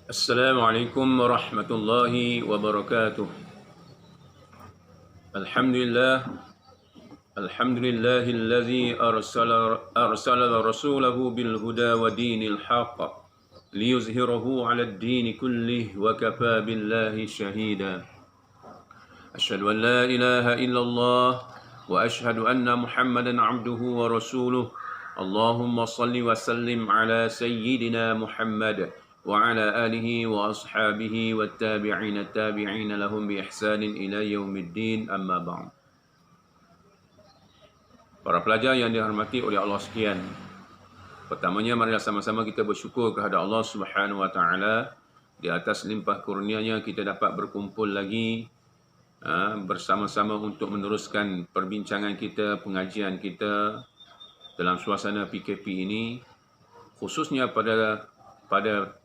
Assalamualaikum warahmatullahi wabarakatuh. Alhamdulillah, alhamdulillahillazi arsala rasulahu bil huda wa dinil haqq liyuzhirahu 'ala ad-din kullih wa kafa billahi shahida. Asyhadu an la ilaha illallah wa asyhadu anna Muhammadan 'abduhu wa rasuluh. Allahumma salli wa sallim 'ala sayyidina Muhammad وعلى آله وأصحابه والتابعين التابعين لهم بإحسان إلى يوم الدين أما بعد. Para pelajar yang dihormati oleh Allah sekalian, pertamanya marilah sama-sama kita bersyukur kepada Allah Subhanahu wa taala di atas limpah kurnia-Nya kita dapat berkumpul lagi bersama-sama untuk meneruskan perbincangan kita, pengajian kita dalam suasana PKP ini, khususnya pada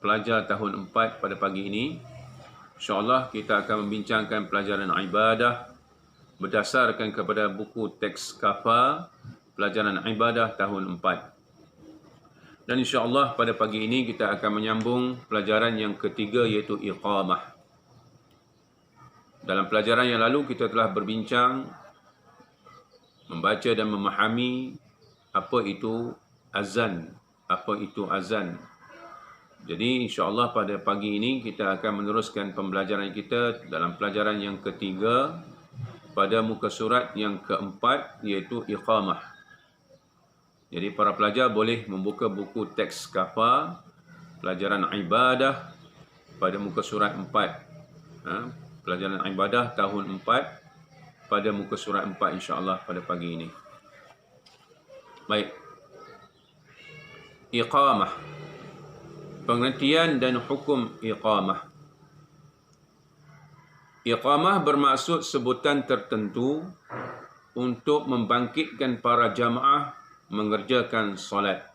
pelajar tahun 4 pada pagi ini. InsyaAllah kita akan membincangkan pelajaran ibadah berdasarkan kepada buku teks Kafa pelajaran ibadah tahun 4. Dan insyaAllah pada pagi ini kita akan menyambung pelajaran yang ketiga, iaitu iqamah. Dalam pelajaran yang lalu kita telah berbincang, membaca dan memahami apa itu azan. Jadi insyaAllah pada pagi ini kita akan meneruskan pembelajaran kita dalam pelajaran yang ketiga pada muka surat yang keempat, iaitu iqamah. Jadi para pelajar boleh membuka buku teks Kafa pelajaran ibadah pada muka surat 4. Pelajaran ibadah tahun 4 pada muka surat 4 insyaAllah pada pagi ini. Baik. Iqamah. Pengertian dan hukum iqamah. Iqamah bermaksud sebutan tertentu untuk membangkitkan para jamaah mengerjakan solat.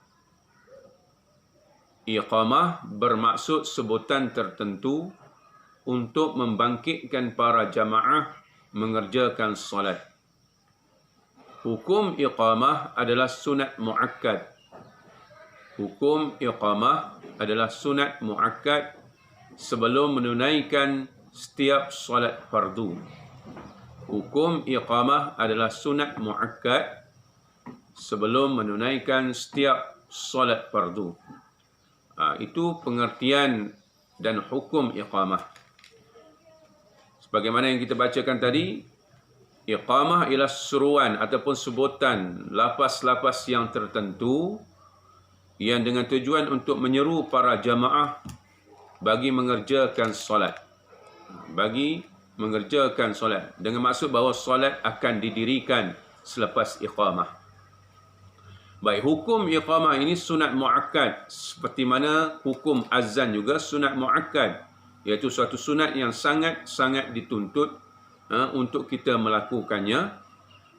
Iqamah bermaksud sebutan tertentu untuk membangkitkan para jamaah mengerjakan solat. Hukum iqamah adalah sunat muakkad. Hukum iqamah adalah sunat muakkad sebelum menunaikan setiap solat fardu. Hukum iqamah adalah sunat muakkad sebelum menunaikan setiap solat fardu. Itu pengertian dan hukum iqamah. Sebagaimana yang kita bacakan tadi, iqamah ialah seruan ataupun sebutan lafaz-lafaz yang tertentu yang dengan tujuan untuk menyeru para jamaah bagi mengerjakan solat. Dengan maksud bahawa solat akan didirikan selepas iqamah. Baik, hukum iqamah ini sunat muakkad, seperti mana hukum azan juga sunat muakkad, iaitu suatu sunat yang sangat-sangat dituntut untuk kita melakukannya.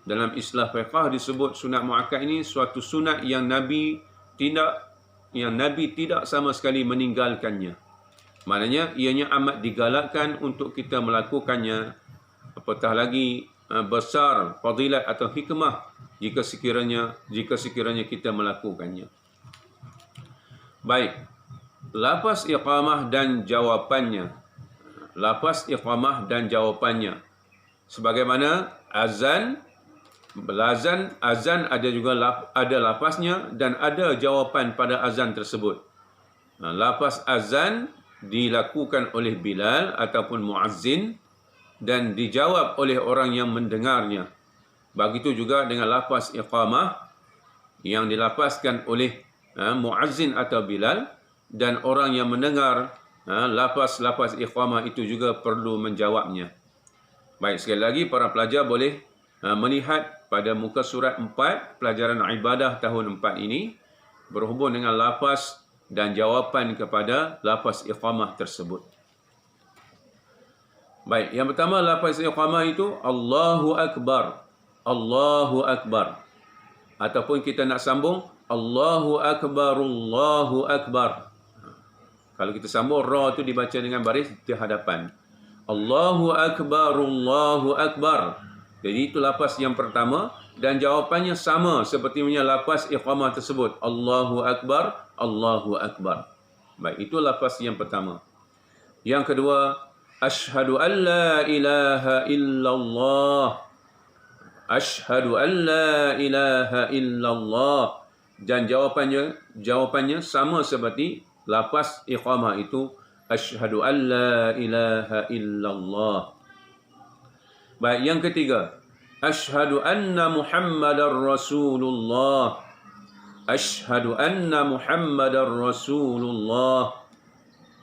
Dalam istilah fiqh disebut sunat muakkad ini suatu sunat yang Nabi tidak sama sekali meninggalkannya. Maknanya ianya amat digalakkan untuk kita melakukannya. Apatah lagi besar fadilat atau hikmah jika sekiranya kita melakukannya. Baik, lafaz iqamah dan jawapannya. Sebagaimana azan ada juga ada lafaznya dan ada jawapan pada azan tersebut. Lafaz azan dilakukan oleh Bilal ataupun muazzin dan dijawab oleh orang yang mendengarnya. Begitu juga dengan lafaz iqamah yang dilafazkan oleh muazzin atau Bilal, dan orang yang mendengar lafaz iqamah itu juga perlu menjawabnya. Baik, sekali lagi para pelajar boleh melihat pada muka surat 4 pelajaran ibadah tahun 4 ini berhubung dengan lafaz dan jawapan kepada lafaz iqamah tersebut. Baik, yang pertama lafaz iqamah itu Allahu Akbar. Allahu Akbar. Ataupun kita nak sambung Allahu Akbar, Allahu Akbar. Kalau kita sambung, ra itu dibaca dengan baris di hadapan. Allahu Akbar, Allahu Akbar. Jadi itu lafaz yang pertama dan jawapannya sama seperti lafaz iqamah tersebut. Allahu Akbar, Allahu Akbar. Baik, itu lafaz yang pertama. Yang kedua, asyhadu an la ilaha illallah. Asyhadu an la ilaha illallah. Dan jawapannya sama seperti lafaz iqamah itu, asyhadu an la ilaha illallah. Baik, yang ketiga, asyhadu anna Muhammadar Rasulullah. Asyhadu anna Muhammadar Rasulullah.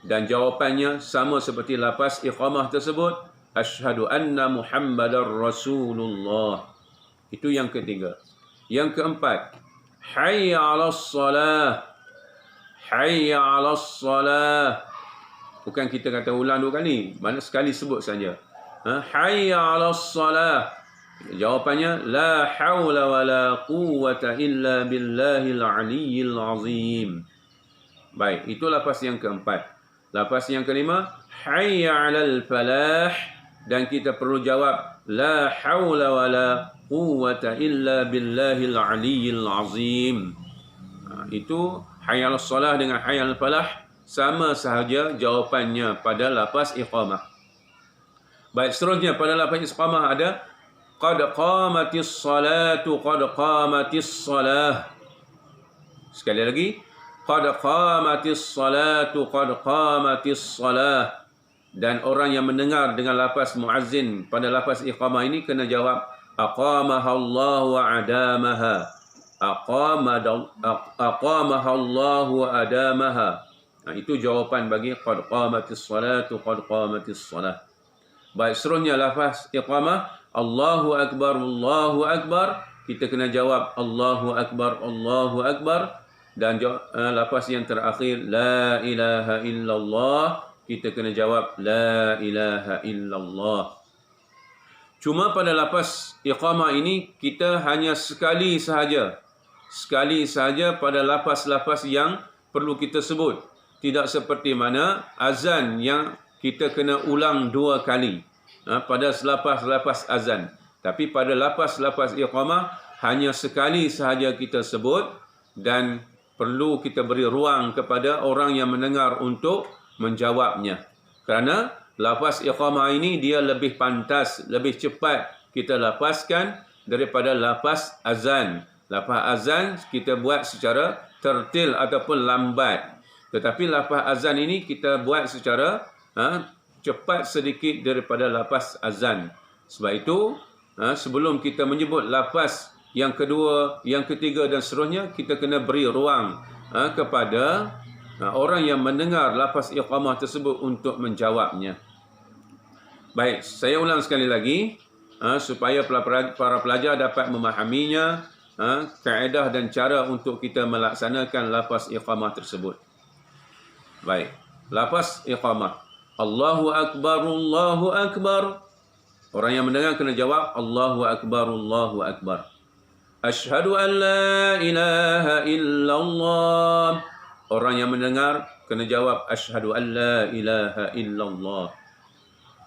Dan jawapannya sama seperti lafaz iqamah tersebut, asyhadu anna Muhammadar Rasulullah. Itu yang ketiga. Yang keempat, hayya 'alas salah. Hayya 'alas salah. Bukan kita kata ulang dua kali, mana sekali sebut saja. Hayya 'alas salah. Jawapannya, la haula wa la quwwata illa billahil aliyyil azim. Baik, itu lafaz yang keempat. Lafaz yang kelima, hayya 'alal falah. Dan kita perlu jawab, la haula wa la quwwata illa billahil aliyyil azim. Itu hayya 'alas salah dengan hayya 'alal falah sama sahaja jawapannya pada lafaz iqamah. Baik, seterusnya pada lafaz iqamah ada qad qamatis salatu, qad qamatis salah. Sekali lagi, qad qamatis salatu, qad qamatis salah. Dan orang yang mendengar dengan lafaz muazzin pada lafaz iqamah ini kena jawab, aqamaha Allah wa adamaha. Aqamaha Allah wa adamaha. Itu jawapan bagi qad qamatis salatu, qad qamatis salah. Baik, seterusnya lafaz iqamah, Allahu akbar, Allahu akbar. Kita kena jawab Allahu akbar, Allahu akbar. Dan lafaz yang terakhir, la ilaha illallah. Kita kena jawab la ilaha illallah. Cuma pada lafaz iqamah ini kita hanya sekali sahaja. Sekali sahaja pada lafaz-lafaz yang perlu kita sebut. Tidak seperti mana azan yang kita kena ulang dua kali pada lafaz-lafaz azan. Tapi pada lafaz-lafaz iqamah hanya sekali sahaja kita sebut dan perlu kita beri ruang kepada orang yang mendengar untuk menjawabnya. Kerana lafaz iqamah ini dia lebih pantas, lebih cepat kita lafazkan daripada lafaz azan. Lafaz azan kita buat secara tertil ataupun lambat. Tetapi lafaz azan ini kita buat secara cepat sedikit daripada lafaz azan. Sebab itu sebelum kita menyebut lafaz yang kedua, yang ketiga dan seterusnya, kita kena beri ruang kepada orang yang mendengar lafaz iqamah tersebut untuk menjawabnya. Baik, saya ulang sekali lagi supaya para pelajar dapat memahaminya, kaedah dan cara untuk kita melaksanakan lafaz iqamah tersebut. Baik, lafaz iqamah, Allahu akbar, Allahu akbar. Orang yang mendengar kena jawab Allahu akbar, Allahu akbar. Asyhadu an la ilaha illallah. Orang yang mendengar kena jawab asyhadu an la ilaha illallah.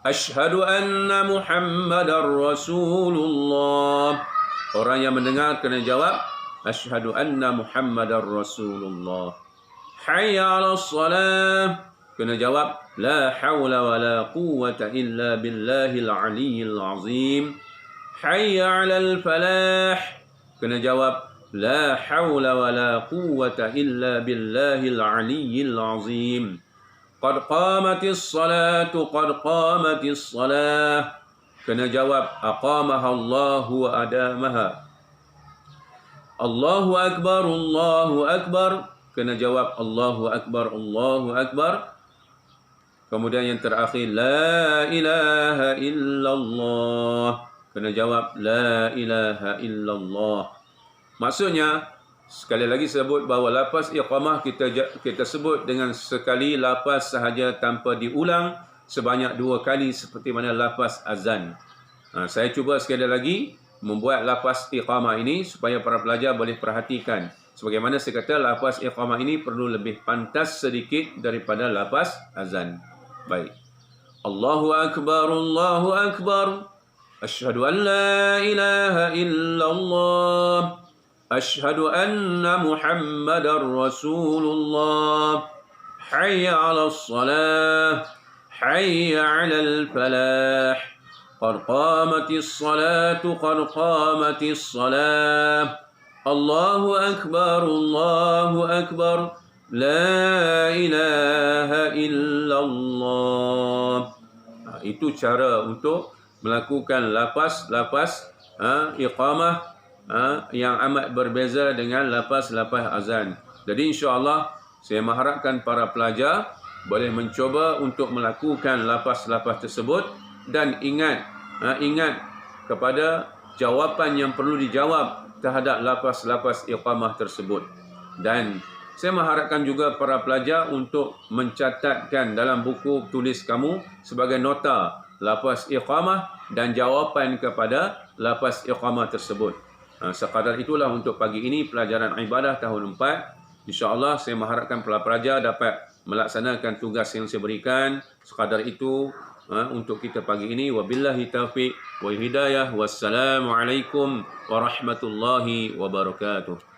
Asyhadu anna Muhammadar Rasulullah. Orang yang mendengar kena jawab asyhadu anna Muhammadar Rasulullah. Hayya 'alas salah. Kena jawab la haula wa la quwwata illa billahil aliyyil azim. Hayya 'alal falah. Kena jawab la haula wa la quwwata illa billahil aliyyil azim. Qad qamatis salatu, qad qamatis salah. Kena jawab aqamaha Allah wa adamaha. Allahu akbar, Allahu akbar. Kena jawab Allahu akbar, Allahu akbar. Kemudian yang terakhir, la ilaha illallah. Kena jawab la ilaha illallah. Maksudnya, sekali lagi sebut bahawa lafaz iqamah kita sebut dengan sekali lafaz sahaja tanpa diulang sebanyak dua kali seperti mana lafaz azan. Saya cuba sekali lagi membuat lafaz iqamah ini supaya para pelajar boleh perhatikan. Sebagaimana saya kata, lafaz iqamah ini perlu lebih pantas sedikit daripada lafaz azan. Baik. Allahu akbar, Allahu akbar. Asyhadu an la ilaha illallah. Asyhadu anna Muhammadar Rasulullah. Hayya 'alas salah. حي على الفلاح قد قامت الصلاة قد قامت الصلاة الله أكبر لا إله إلا الله. Itu cara untuk melakukan lapas iqamah yang amat berbeza dengan lapas azan. Jadi insya-Allah saya mengharapkan para pelajar boleh mencuba untuk melakukan lapas tersebut dan ingat kepada jawapan yang perlu dijawab terhadap lapas iqamah tersebut. Dan saya mengharapkan juga para pelajar untuk mencatatkan dalam buku tulis kamu sebagai nota lapas iqamah dan jawapan kepada lapas iqamah tersebut. Sekadar itulah untuk pagi ini pelajaran ibadah tahun 4. InsyaAllah saya mengharapkan para pelajar dapat melaksanakan tugas yang saya berikan. Sekadar itu untuk kita pagi ini. Wabillahi taufiq wal hidayah. Wassalamualaikum warahmatullahi wabarakatuh.